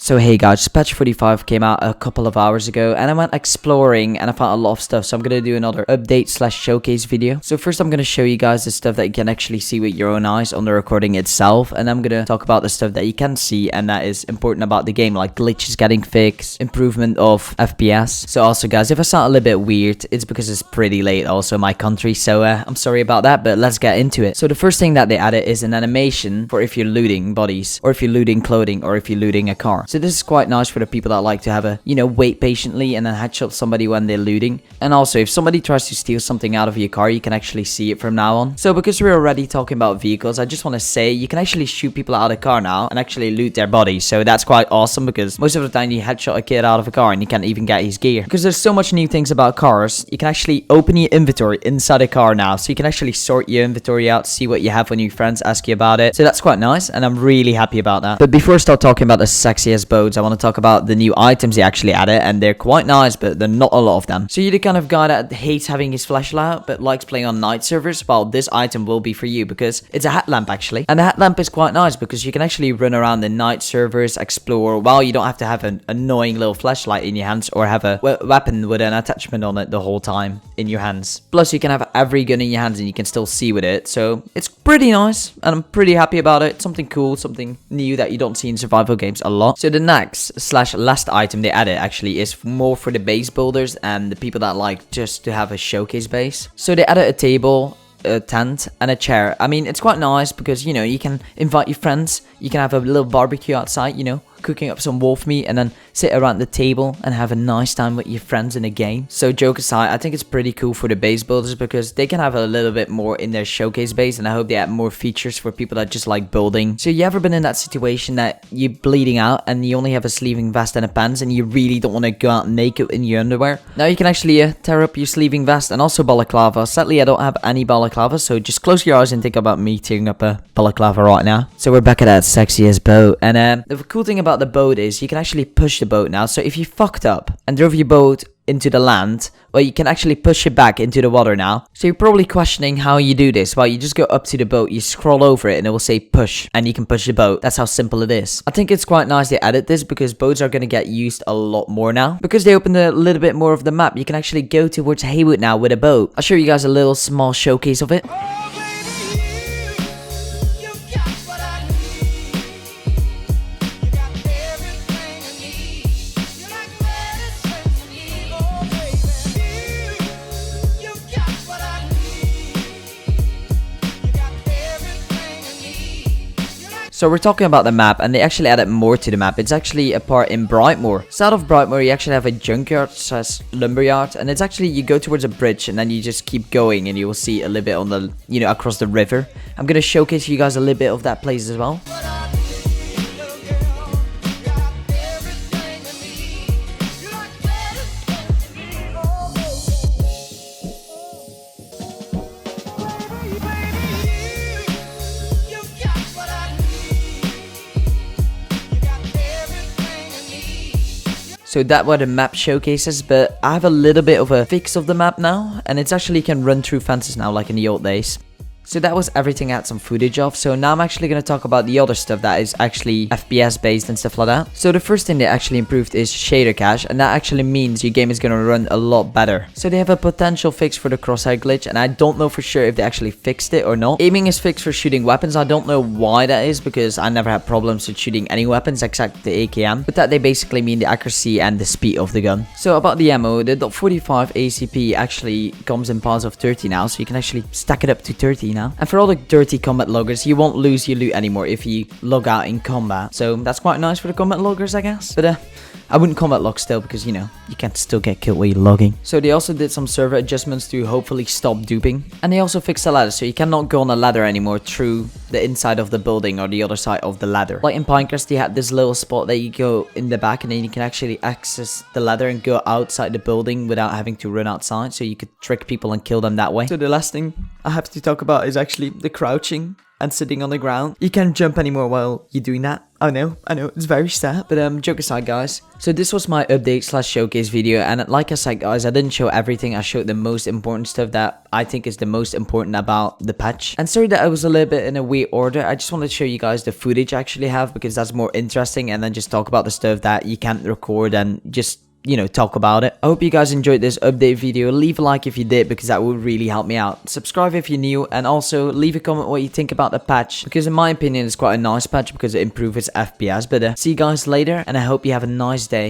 So hey guys, patch 45 came out a couple of hours ago and I went exploring and I found a lot of stuff, so I'm gonna do another update slash showcase video. So first I'm gonna show you guys the stuff that you can actually see with your own eyes on the recording itself, and I'm gonna talk about the stuff that you can see and that is important about the game, like glitches getting fixed, improvement of FPS. So also guys, if I sound a little bit weird, it's because it's pretty late also in my country, so I'm sorry about that, but let's get into it. So the first thing that they added is an animation for if you're looting bodies, or if you're looting clothing, or if you're looting a car. So this is quite nice for the people that like to have a, wait patiently and then headshot somebody when they're looting. And also, if somebody tries to steal something out of your car, you can actually see it from now on. So because we're already talking about vehicles, I just want to say you can actually shoot people out of the car now and actually loot their bodies. So that's quite awesome because most of the time you headshot a kid out of a car and you can't even get his gear. Because there's so much new things about cars, you can actually open your inventory inside a car now. So you can actually sort your inventory out, see what you have when your friends ask you about it. So that's quite nice and I'm really happy about that. But before I start talking about the sexiest boats, I want to talk about the new items they actually added, and they're quite nice, but they're not a lot of them. So you're the kind of guy that hates having his flashlight out but likes playing on night servers. Well, this item will be for you because it's a headlamp actually, and the headlamp is quite nice because you can actually run around the night servers, explore, while you don't have to have an annoying little flashlight in your hands or have a weapon with an attachment on it the whole time in your hands. Plus you can have every gun in your hands and you can still see with it, so it's pretty nice and I'm pretty happy about it. Something cool, something new that you don't see in survival games a lot. So the next slash last item they added actually is more for the base builders and the people that like just to have a showcase base. So they added a table, a tent and a chair. I mean, it's quite nice because you can invite your friends, you can have a little barbecue outside, cooking up some wolf meat and then sit around the table and have a nice time with your friends in a game. So joke aside, I think it's pretty cool for the base builders because they can have a little bit more in their showcase base, and I hope they add more features for people that just like building. So you ever been in that situation that you're bleeding out and you only have a sleeving vest and a pants and you really don't want to go out naked in your underwear? Now you can actually tear up your sleeving vest and also balaclava. Sadly I don't have any balaclava, so just close your eyes and think about me tearing up a balaclava right now. So we're back at that sexiest boat, and the cool thing about the boat is you can actually push the boat now. So if you fucked up and drove your boat into the land, well, you can actually push it back into the water now. So you're probably questioning how you do this. Well, you just go up to the boat, you scroll over it and it will say push and you can push the boat. That's how simple it is. I think it's quite nice they added this because boats are going to get used a lot more now. Because they opened a little bit more of the map, you can actually go towards Haywood now with a boat. I'll show you guys a little small showcase of it. So we're talking about the map, and they actually added more to the map. It's actually a part in Brightmoor. South of Brightmoor, you actually have a junkyard slash lumberyard, and it's actually, you go towards a bridge and then you just keep going and you will see a little bit on the, across the river. I'm gonna showcase you guys a little bit of that place as well. So that were the map showcases, but I have a little bit of a fix of the map now, and it's actually can run through fences now like in the old days. So that was everything I had some footage of. So now I'm actually going to talk about the other stuff that is actually FPS based and stuff like that. So the first thing they actually improved is shader cache, and that actually means your game is going to run a lot better. So they have a potential fix for the crosshair glitch, and I don't know for sure if they actually fixed it or not. Aiming is fixed for shooting weapons. I don't know why that is because I never had problems with shooting any weapons except the AKM. But that they basically mean the accuracy and the speed of the gun. So about the ammo, the .45 ACP actually comes in piles of 30 now, so you can actually stack it up to 30 now. And for all the dirty combat loggers, you won't lose your loot anymore if you log out in combat. So that's quite nice for the combat loggers, I guess. But I wouldn't combat log still because, you can still get killed while you're logging. So they also did some server adjustments to hopefully stop duping. And they also fixed the ladder, so you cannot go on a ladder anymore through the inside of the building or the other side of the ladder. Like in Pinecrest, they had this little spot that you go in the back and then you can actually access the ladder and go outside the building without having to run outside. So you could trick people and kill them that way. So the last thing I have to talk about is actually the crouching. and sitting on the ground. You can't jump anymore while you're doing that. I know, it's very sad. But joke aside, guys. So this was my update slash showcase video, and like I said, guys, I didn't show everything. I showed the most important stuff that I think is the most important about the patch. And sorry that I was a little bit in a weird order. I just wanted to show you guys the footage I actually have, because that's more interesting, and then just talk about the stuff that you can't record and just, you know, talk about it. I hope you guys enjoyed this update video. Leave a like if you did, because that would really help me out. Subscribe if you're new, and also leave a comment what you think about the patch, because in my opinion it's quite a nice patch because it improves its FPS. But see you guys later, and I hope you have a nice day.